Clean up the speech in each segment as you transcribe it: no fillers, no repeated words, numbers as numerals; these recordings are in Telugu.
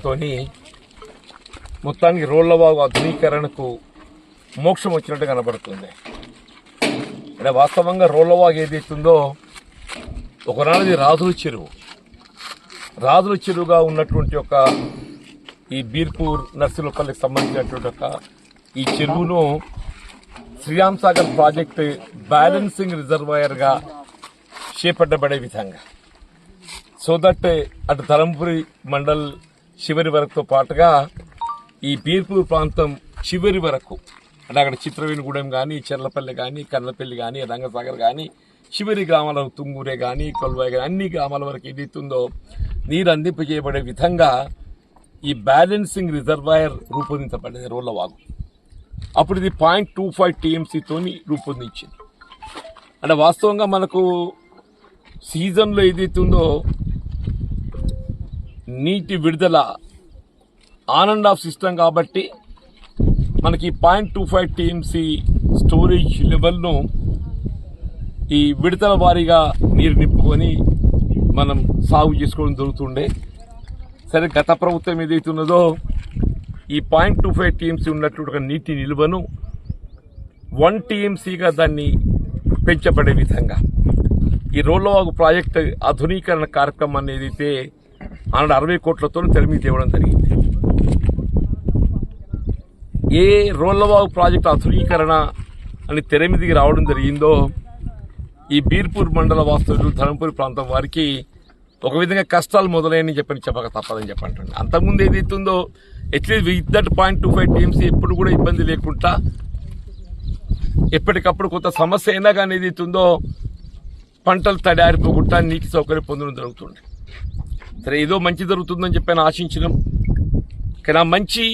ప్రాజెక్టుతోని మొత్తానికి రోళ్లవాగు ఆధునీకరణకు మోక్షం వచ్చినట్టు కనబడుతుంది. అంటే వాస్తవంగా రోళ్లవాగు ఏదైతుందో ఒకనాడు రాజుల చెరువుగా ఉన్నటువంటి ఒక ఈ బీర్పూర్ నర్సులపల్లికి సంబంధించినటువంటి ఒక ఈ చెరువును శ్రీరామ్ సాగర్ ప్రాజెక్టు బ్యాలెన్సింగ్ రిజర్వాయర్గా చేపట్టబడే విధంగా సో దట్ అటు ధరంపురి మండల్ చివరి వరకుతో పాటుగా ఈ బీర్పూర్ ప్రాంతం చివరి వరకు అంటే అక్కడ చిత్రవేణిగూడెం కానీ చెర్లపల్లి కానీ కర్లపల్లి కానీ రంగసాగర్ కానీ చివరి గ్రామాల తుంగూరే కానీ కొల్వాయి కానీ అన్ని గ్రామాల వరకు ఏదైతుందో నీరు అందింపజేయబడే విధంగా ఈ బ్యాలెన్సింగ్ రిజర్వాయర్ రూపొందించబడింది రోళ్లవాగు. అప్పుడు ఇది 0.25 TMCతోని రూపొందించింది. అంటే వాస్తవంగా మనకు సీజన్లో ఏదైతుందో నీటి విడుదల ఆన్ అండ్ ఆఫ్ సిస్టమ్ కాబట్టి మనకి 0.25 TMC స్టోరేజ్ లెవెల్ను ఈ విడతల వారీగా నీరు నింపుకొని మనం సాగు చేసుకోవడం జరుగుతుండే. సరే గత ప్రభుత్వం ఏదైతున్నదో ఈ 0.25 TMC ఉన్నటువంటి నీటి నిల్వను 1 TMCగా దాన్ని పెంచబడే విధంగా ఈ రోళ్లవాగు ప్రాజెక్టు ఆధునీకరణ కార్యక్రమం అనేది అయితే 60 కోట్లతో తెరమీ తేవడం జరిగింది. ఏ రోళ్లవాగు ప్రాజెక్టు ఆధునీకరణ అని తెరమీదికి రావడం జరిగిందో ఈ బీర్పూర్ మండల వాస్తవ్యులు ధరంపూరి ప్రాంతం వారికి ఒక విధంగా కష్టాలు మొదలైనని చెప్పక తప్పదని చెప్పండి. అంతకుముందు ఏదైతుందో అట్లీస్ట్ విత్ దట్ 0.25 TMC ఎప్పుడు కూడా ఇబ్బంది లేకుండా ఎప్పటికప్పుడు కొంత సమస్య అయినా కానీ ఏదైతుందో పంటలు తడారిపోకుండా నీటి సౌకర్యం పొందడం జరుగుతుంది. సరే ఏదో మంచి జరుగుతుందని చెప్పి ఆశించడం కానీ ఆ మంచి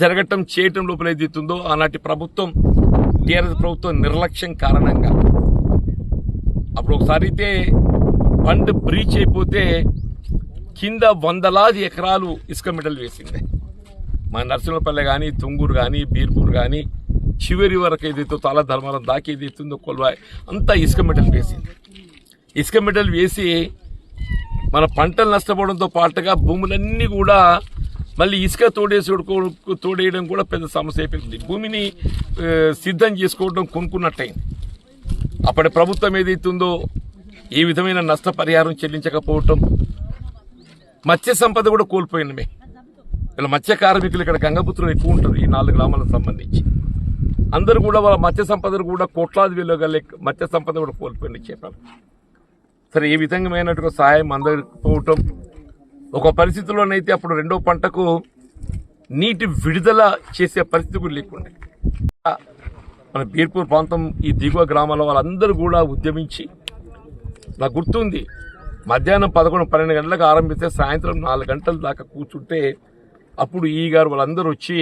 జరగటం చేయటం లోపల ఏదైతుందో ఆనాటి ప్రభుత్వం టీఆర్ఎస్ ప్రభుత్వం నిర్లక్ష్యం కారణంగా అప్పుడు ఒకసారి అయితే ఫండ్ బ్రీచ్ అయిపోతే కింద వందలాది ఎకరాలు ఇసుక మెటల్ వేసింది. మన నర్సింహపల్లె కానీ తుంగూరు కానీ బీర్పూర్ కానీ చివరి వరకు ఏదైతే తాళ ధర్మారం దాకా ఏదైతుందో కొల్వాయి అంతా ఇసుక మెటల్ వేసింది. ఇసుక మెటల్ వేసి మన పంటలు నష్టపోవడంతో పాటుగా భూములన్నీ కూడా మళ్ళీ ఇసుక తోడేయడం కూడా పెద్ద సమస్య అయిపోయింది. భూమిని సిద్ధం చేసుకోవడం కొనుక్కున్నట్టయింది. అప్పటి ప్రభుత్వం ఏదైతుందో ఏ విధమైన నష్టపరిహారం చెల్లించకపోవటం, మత్స్య సంపద కూడా కోల్పోయినమే. ఇలా మత్స్య కార్మికులు ఇక్కడ గంగపుత్రులు ఎక్కువ ఉంటారు ఈ 4 గ్రామాలకు సంబంధించి. అందరూ కూడా వాళ్ళ మత్స్య సంపదను కూడా కోట్లాది వేలుగల మత్స్య సంపద కూడా కోల్పోయిన చేపలు. సరే ఏ విధంగామైనట్టుగా సహాయం అందకపోవటం, ఒక పరిస్థితుల్లోనైతే అప్పుడు రెండో పంటకు నీటి విడుదల చేసే పరిస్థితి కూడా లేకుండా మన బీర్పూర్ ప్రాంతం ఈ దిగువ గ్రామాల వాళ్ళందరూ కూడా ఉద్యమించి, నాకు గుర్తుంది మధ్యాహ్నం 11-12 గంటలకు ఆరంభిస్తే సాయంత్రం 4 గంటల దాకా కూర్చుంటే అప్పుడు ఈ గారు వాళ్ళందరూ వచ్చి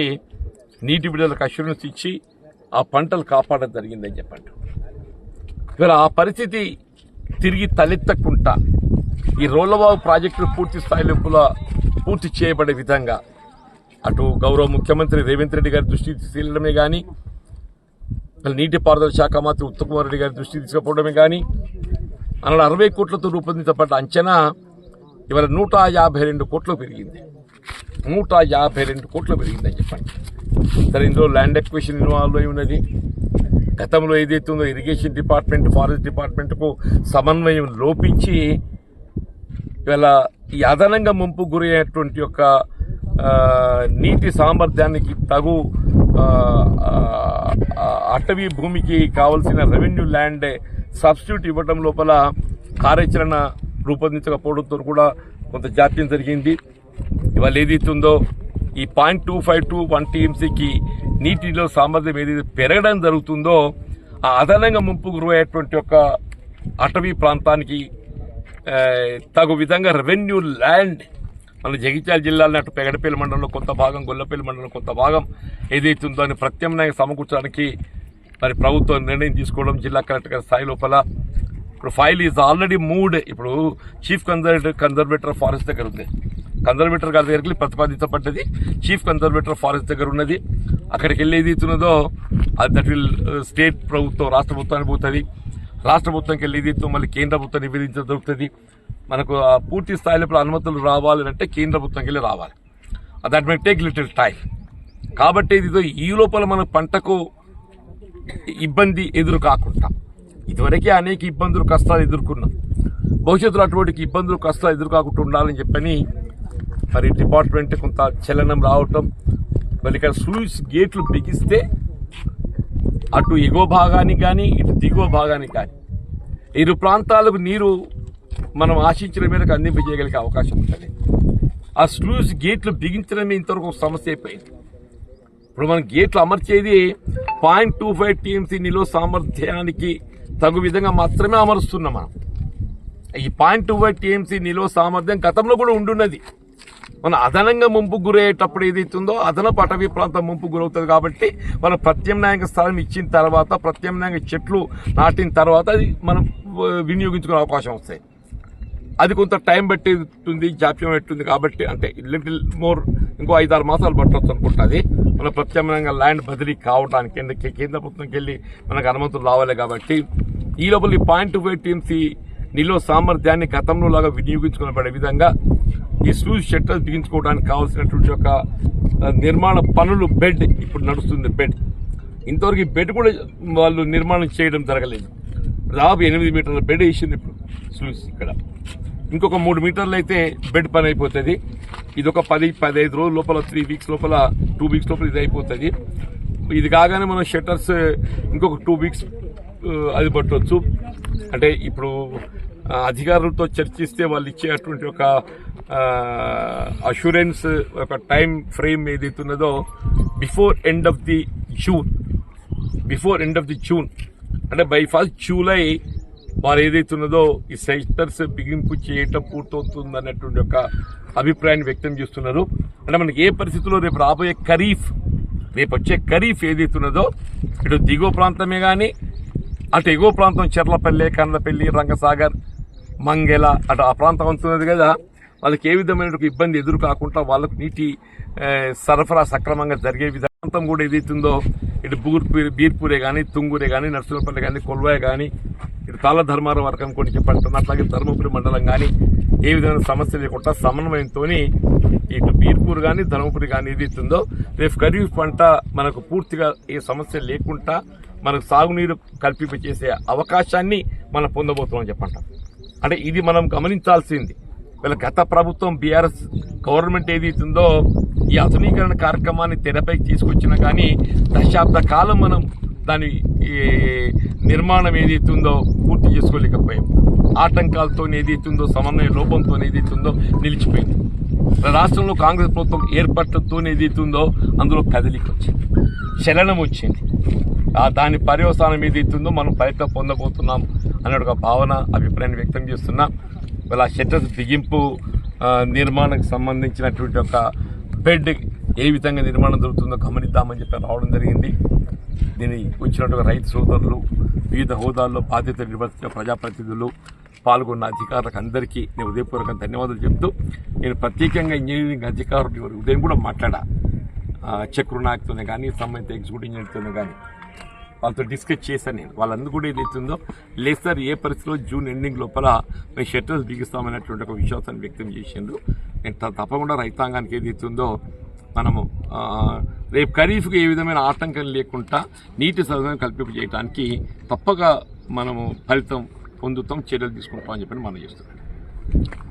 నీటి విడుదలకు అష్యూరెన్స్ ఇచ్చి ఆ పంటలు కాపాడడం జరిగిందని చెప్పండి. ఇవాళ ఆ పరిస్థితి తిరిగి తలెత్తకుండా ఈ రోళ్లవాగు ప్రాజెక్టులు పూర్తి స్థాయి లోపల పూర్తి చేయబడే విధంగా అటు గౌరవ ముఖ్యమంత్రి రేవంత్ రెడ్డి గారి దృష్టికి తీసుకెళ్లడమే కానీ, నీటిపారుదల శాఖ మంత్రి ఉత్తమ్ కుమార్ రెడ్డి గారి దృష్టికి తీసుకుపోవడమే కానీ, 60 కోట్లతో రూపొందించబడ్డ అంచనా ఇవాళ 152 కోట్లు పెరిగింది. 152 కోట్లు పెరిగిందని చెప్పండి. సరే ఇందులో ల్యాండ్ ఎక్విజిషన్ ఇన్వాల్వ్ అయి ఉన్నది. గతంలో ఏదైతుందో ఇరిగేషన్ డిపార్ట్మెంట్ ఫారెస్ట్ డిపార్ట్మెంట్కు సమన్వయం లోపించి ఇవాళ ఈ అదనంగా ముంపు గురైనటువంటి యొక్క నీటి సామర్థ్యానికి తగు అటవీ భూమికి కావలసిన రెవెన్యూ ల్యాండ్ సబ్స్టిట్యూట్ ఇవ్వడం లోపల కార్యాచరణ రూపొందించకపోవడంతో కూడా కొంత జాప్యం జరిగింది. ఇవాళ ఏదైతుందో ఈ 0.25 to 1 TMCకి నీటిలో సామర్థ్యం ఏదైతే పెరగడం జరుగుతుందో ఆ అదనంగా ముంపు గురయ్యేటువంటి ఒక అటవీ ప్రాంతానికి తగు విధంగా రెవెన్యూ ల్యాండ్ మన జగిత్యాల జిల్లాలో అటు పెగడపల్లి మండలంలో కొంత భాగం, గొల్లపల్లి మండలంలో కొంత భాగం ఏదైతుందో అని ప్రత్యామ్నాయంగా సమకూర్చడానికి మరి ప్రభుత్వం నిర్ణయం తీసుకోవడం జిల్లా కలెక్టర్ గారి స్థాయి లోపల ఇప్పుడు ఫైల్ ఈజ్ ఆల్రెడీ మూవ్డ్. ఇప్పుడు చీఫ్ కన్జర్వేటర్ ఫారెస్ట్ దగ్గర ఉంది. కన్జర్వేటర్ గారి దగ్గరికి ప్రతిపాదించబడ్డది. చీఫ్ కన్జర్వేటర్ ఫారెస్ట్ దగ్గర ఉన్నది. అక్కడికి వెళ్ళి ఏది ఇస్తున్నదో దట్ విల్ స్టేట్ ప్రభుత్వం రాష్ట్ర ప్రభుత్వానికి పోతుంది. రాష్ట్ర ప్రభుత్వంకి వెళ్ళి ఏదైతే మళ్ళీ కేంద్ర ప్రభుత్వం నివేదించడం జరుగుతుంది. మనకు పూర్తి స్థాయిలో అనుమతులు రావాలంటే కేంద్ర ప్రభుత్వంకి వెళ్ళి రావాలి. That may take little time. కాబట్టి ఇది ఈ లోపల మన పంటకు ఇబ్బంది ఎదురు కాకుండా, ఇదివరకే అనేక ఇబ్బందులు కష్టాలు ఎదుర్కొన్నాం, భవిష్యత్తులో అటువంటి ఇబ్బందులు కష్టాలు ఎదురు కాకుండా ఉండాలని చెప్పని మరి డిపార్ట్మెంట్ కొంత చలనం రావటం, మరి ఇక్కడ స్లూయిస్ గేట్లు బిగిస్తే అటు ఎగువ భాగానికి కానీ ఇటు దిగువ భాగానికి కానీ ఇరు ప్రాంతాలకు నీరు మనం ఆశించిన మేరకు అందింపజేయగలిగే అవకాశం ఉంటుంది. ఆ స్లూయిస్ గేట్లు బిగించడమే ఇంతవరకు ఒక సమస్య అయిపోయింది. ఇప్పుడు మనం గేట్లు అమర్చేది 0.25 TMC నిలో సామర్థ్యానికి తగు విధంగా మాత్రమే అమరుస్తున్నాం. మనం ఈ 0.25 TMC నిలో సామర్థ్యం గతంలో కూడా ఉండున్నది. మనం అదనంగా ముంపు గురయ్యేటప్పుడు ఏదైతుందో అదనపు అటవీ ప్రాంతం ముంపు గురవుతుంది. కాబట్టి మనం ప్రత్యామ్నాయంగా స్థలం ఇచ్చిన తర్వాత, ప్రత్యామ్నాయంగా చెట్లు నాటిన తర్వాత అది మనం వినియోగించుకునే అవకాశం వస్తాయి. అది కొంత టైం పట్టేస్తుంది, జాప్యం పెట్టింది. కాబట్టి అంటే లిటిల్ మోర్ ఇంకో 5-6 మాసాలు పట్టవచ్చు అనుకుంటుంది. మన ప్రత్యామ్నాయంగా ల్యాండ్ బదిలీ కావడానికి కేంద్ర ప్రభుత్వంకి వెళ్ళి మనకు అనుమతులు రావాలి. కాబట్టి ఈ లోపల 0.25 TMC నిలో సామర్థ్యాన్ని గతంలో లాగా వినియోగించుకునే విధంగా ఈ స్లూయిస్ షట్టర్స్ బిగించుకోవడానికి కావాల్సినటువంటి ఒక నిర్మాణ పనులు, బెడ్ ఇప్పుడు నడుస్తుంది. బెడ్ ఇంతవరకు ఈ బెడ్ కూడా వాళ్ళు నిర్మాణం చేయడం జరగలేదు. దాదాపు 8 మీటర్ల బెడ్ వేసింది ఇప్పుడు స్లూయిస్. ఇక్కడ ఇంకొక 3 మీటర్లు అయితే బెడ్ పని అయిపోతుంది. ఇది ఒక 10-15 రోజుల లోపల, 3 వీక్స్ లోపల, 2 వీక్స్ లోపల ఇది అయిపోతుంది. ఇది కాగానే మనం షట్టర్స్ ఇంకొక 2 వీక్స్ అది పట్టవచ్చు. అంటే ఇప్పుడు అధికారులతో చర్చిస్తే వాళ్ళు ఇచ్చేటువంటి ఒక అష్యూరెన్స్, ఒక టైం ఫ్రేమ్ ఏదైతున్నదో before end of the June అంటే బై 1st జూలై వారు ఏదైతున్నదో ఈ షట్టర్స్ బిగింపు చేయటం పూర్తవుతుంది అన్నటువంటి ఒక అభిప్రాయాన్ని వ్యక్తం చేస్తున్నారు. అంటే మనకి ఏ పరిస్థితుల్లో రేపు రాబోయే రేపు వచ్చే ఖరీఫ్ ఏదైతున్నదో ఇటు దిగువ ప్రాంతమే కానీ అటు ఎగువ ప్రాంతం చెర్లపల్లి, కండ్లపల్లి, రంగసాగర్, మంగెల అటు ఆ ప్రాంతం అవుతున్నది కదా, వాళ్ళకి ఏ విధమైన ఇబ్బంది ఎదురు కాకుండా వాళ్ళకు నీటి సరఫరా సక్రమంగా జరిగే విధానం కూడా ఏదైతుందో ఇటు బీర్పూరే కానీ, తుంగూరే కానీ, నర్సులపల్లి కానీ, కొల్వాయ కానీ, ఇటు తాళధర్మారం వరకు అనుకోని చెప్పంటున్నారు. అట్లాగే ధర్మపురి మండలం కానీ ఏ విధమైన సమస్య లేకుండా సమన్వయంతో ఇటు బీర్పూర్ కానీ, ధర్మపురి కానీ ఏదైతుందో రేపు ఖరీఫ్ పంట మనకు పూర్తిగా ఏ సమస్య లేకుండా మనకు సాగునీరు కల్పింపచేసే అవకాశాన్ని మనం పొందబోతున్నాం చెప్పంటాం. అంటే ఇది మనం గమనించాల్సింది. వీళ్ళ గత ప్రభుత్వం బీఆర్ఎస్ గవర్నమెంట్ ఏదైతుందో ఈ ఆధునీకరణ కార్యక్రమాన్ని తెరపైకి తీసుకొచ్చినా కానీ దశాబ్ద కాలం మనం దాని నిర్మాణం ఏదైతుందో పూర్తి చేసుకోలేకపోయాం. ఆటంకాలతో ఏదైతుందో, సమన్వయ లోపంతో ఏదైతుందో నిలిచిపోయింది. రాష్ట్రంలో కాంగ్రెస్ ప్రభుత్వం ఏర్పడటంతో ఏదైతుందో అందులో కదలిక వచ్చింది, చలనం వచ్చింది. దాని పర్యవసానం ఏదైతుందో మనం ఫలితం పొందబోతున్నాం అనే ఒక భావన, అభిప్రాయాన్ని వ్యక్తం చేస్తున్నాం. వాళ్ళ షట్టర్స్ బిగింపు నిర్మాణానికి సంబంధించినటువంటి ఒక బెడ్ ఏ విధంగా నిర్మాణం జరుగుతుందో గమనిద్దామని చెప్పి రావడం జరిగింది. దీన్ని వచ్చినట్టుగా రైతు సోదరులు, వివిధ హోదాల్లో బాధ్యతలు నిర్వర్తించిన ప్రజాప్రతినిధులు, పాల్గొన్న అధికారులకు అందరికీ నేను ఉదయపూర్వకంగా ధన్యవాదాలు చెప్తూ, నేను ప్రత్యేకంగా ఇంజనీరింగ్ అధికారులు ఉదయం కూడా మాట్లాడా, చక్రునాయక్తోనే కానీ, సంబంధిత ఎగ్జిక్యూటివ్ ఇంజనీర్తోనే కానీ వాళ్ళతో డిస్కస్ చేశాను. నేను వాళ్ళందరూ కూడా ఏదైతుందో లేదు సార్, ఏ పరిస్థితిలో జూన్ ఎండింగ్ లోపల మేము షట్టర్స్ బిగిస్తామనేటువంటి ఒక విశ్వాసాన్ని వ్యక్తం చేసిండ్రు. నేను తప్పకుండా రైతాంగానికి ఏదైతుందో మనము రేపు ఖరీఫ్కి ఏ విధమైన ఆటంకం లేకుండా నీటి సదుపాయం కల్పింపజేయడానికి తప్పక మనము ఫలితం పొందుతాం, చర్యలు తీసుకుంటాం అని చెప్పి మనం చేస్తున్నాం.